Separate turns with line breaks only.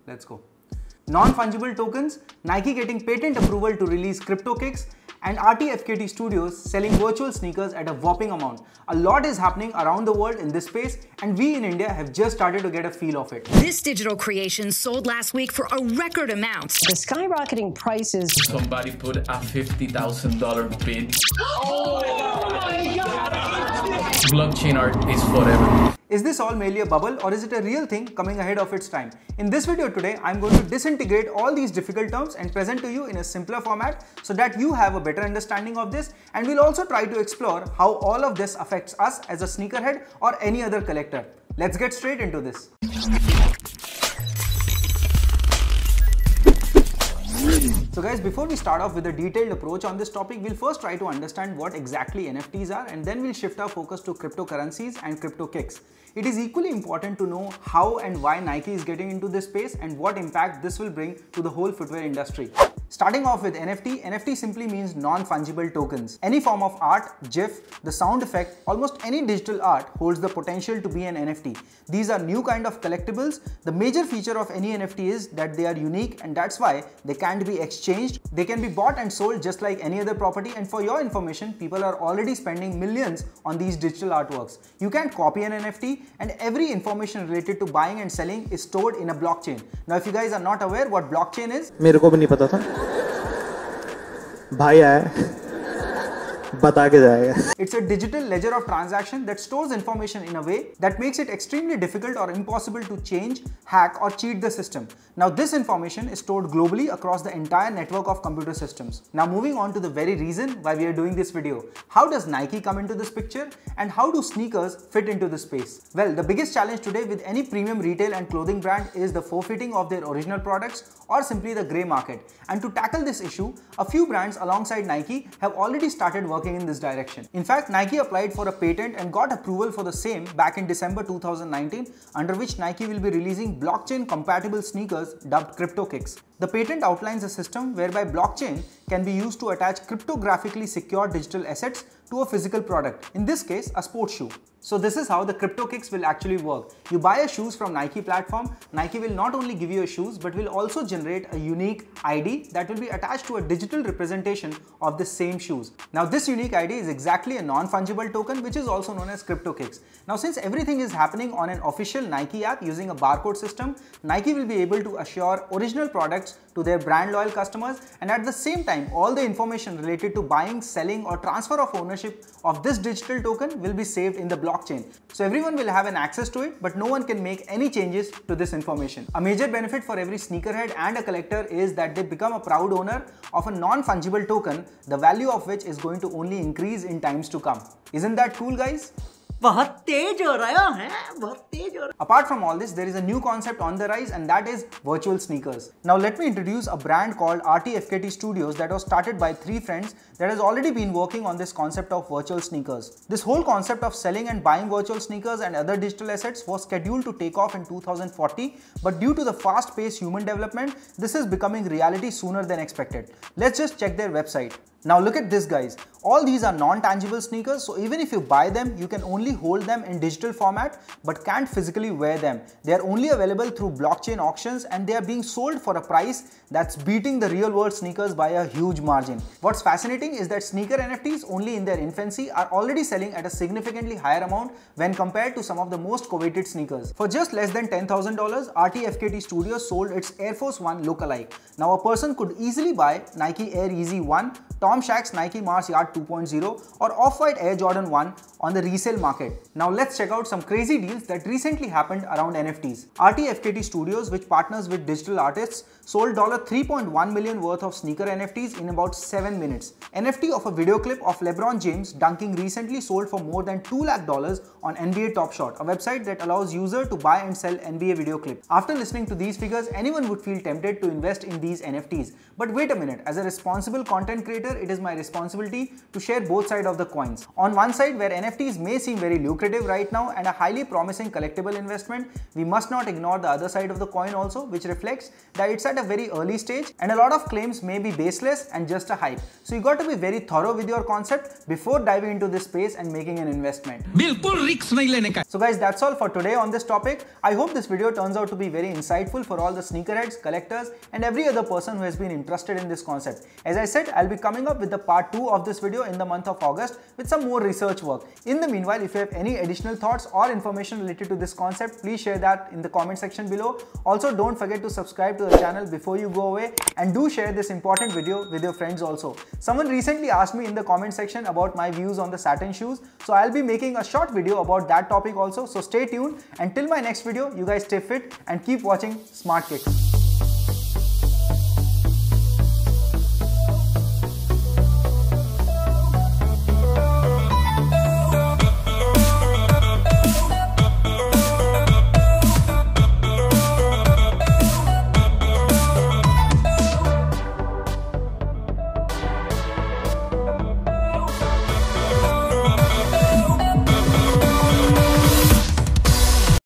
Let's go. Non-fungible tokens, Nike getting patent approval to release CryptoKicks, and RTFKT Studios selling virtual sneakers at a whopping amount. A lot is happening around the world in this space, and we in India have just started to get a feel of it.
This digital creation sold last week for a record amount.
The skyrocketing prices.
Somebody put a $50,000 bid.
Oh my God!
Blockchain art is forever.
Is this all merely a bubble, or is it a real thing coming ahead of its time? In this video today, I'm going to disintegrate all these difficult terms and present to you in a simpler format so that you have a better understanding of this, and we'll also try to explore how all of this affects us as a sneakerhead or any other collector. Let's get straight into this. So guys, before we start off with a detailed approach on this topic, we'll first try to understand what exactly NFTs are, and then we'll shift our focus to cryptocurrencies and CryptoKicks. It is equally important to know how and why Nike is getting into this space and what impact this will bring to the whole footwear industry. Starting off with NFT, NFT simply means non-fungible tokens. Any form of art, GIF, the sound effect, almost any digital art holds the potential to be an NFT. These are new kind of collectibles. The major feature of any NFT is that they are unique, and that's why they can't be exchanged. They can be bought and sold just like any other property, and for your information, people are already spending millions on these digital artworks. You can't copy an NFT, and every information related to buying and selling is stored in a blockchain. Now if you guys are not aware what blockchain is,
मेरे को भी नहीं पता था भाई आया बता के जाएगा.
It's a digital ledger of transaction that stores information in a way that makes it extremely difficult or impossible to change, hack or cheat the system. Now this information is stored globally across the entire network of computer systems. Now moving on to the very reason why we are doing this video. How does Nike come into this picture, and how do sneakers fit into this space? Well, the biggest challenge today with any premium retail and clothing brand is the forfeiting of their original products or simply the grey market. And to tackle this issue, a few brands alongside Nike have already started working in this direction. In fact, Nike applied for a patent and got approval for the same back in December 2019, under which Nike will be releasing blockchain compatible sneakers dubbed CryptoKicks. The patent outlines a system whereby blockchain can be used to attach cryptographically secure digital assets to a physical product, in this case a sports shoe. So this is how the CryptoKicks will actually work. You buy a shoes from Nike platform, Nike will not only give you a shoes but will also generate a unique ID that will be attached to a digital representation of the same shoes. Now this unique ID is exactly a non-fungible token, which is also known as CryptoKicks. Now since everything is happening on an official Nike app using a barcode system, Nike will be able to assure original products to their brand loyal customers, and at the same time all the information related to buying, selling or transfer of ownership of this digital token will be saved in the blockchain. So everyone will have an access to it, but no one can make any changes to this information. A major benefit for every sneakerhead and a collector is that they become a proud owner of a non-fungible token, the value of which is going to only increase in times to come. Isn't that cool, guys?
बहुत तेज हो रहा है, बहुत तेज हो रहा है.
Apart from all this, there is a new concept on the rise, and that is virtual sneakers. Now let me introduce a brand called RTFKT Studios that was started by 3 friends that has already been working on this concept of virtual sneakers. This whole concept of selling and buying virtual sneakers and other digital assets was scheduled to take off in 2040, but due to the fast-paced human development, this is becoming reality sooner than expected. Let's just check their website. Now look at this, guys. All these are non-tangible sneakers, so even if you buy them, you can only hold them in digital format but can't physically wear them. They are only available through blockchain auctions, and they are being sold for a price that's beating the real world sneakers by a huge margin. What's fascinating is that sneaker NFTs, only in their infancy, are already selling at a significantly higher amount when compared to some of the most coveted sneakers. For just less than $10,000, RTFKT Studios sold its Air Force 1 lookalike. Now a person could easily buy Nike Air Yeezy 1, Tom Shack's Nike Mars Yard 2.0 or Off-White Air Jordan 1 on the resale market. Now let's check out some crazy deals that recently happened around NFTs. RTFKT Studios, which partners with digital artists, sold $3.1 million worth of sneaker NFTs in about 7 minutes. NFT of a video clip of LeBron James dunking recently sold for more than $2 lakh on NBA Top Shot, a website that allows users to buy and sell NBA video clips. After listening to these figures, anyone would feel tempted to invest in these NFTs. But wait a minute, as a responsible content creator, it is my responsibility to share both sides of the coins. On one side, where NFTs may seem very lucrative right now and a highly promising collectible investment, we must not ignore the other side of the coin also, which reflects that it's at a very early stage and a lot of claims may be baseless and just a hype. So you got to be very thorough with your concept before diving into this space and making an investment. So guys, that's all for today on this topic. I hope this video turns out to be very insightful for all the sneakerheads, collectors and every other person who has been interested in this concept. As I said, I'll be coming up with the part 2 of this video in the month of August with some more research work. In the meanwhile, if you have any additional thoughts or information related to this concept, please share that in the comment section below. Also, don't forget to subscribe to the channel before you go away and do share this important video with your friends also. Someone recently asked me in the comment section about my views on the Satin shoes, so I'll be making a short video about that topic also. So stay tuned. Until my next video, you guys stay fit and keep watching Smart Kicks.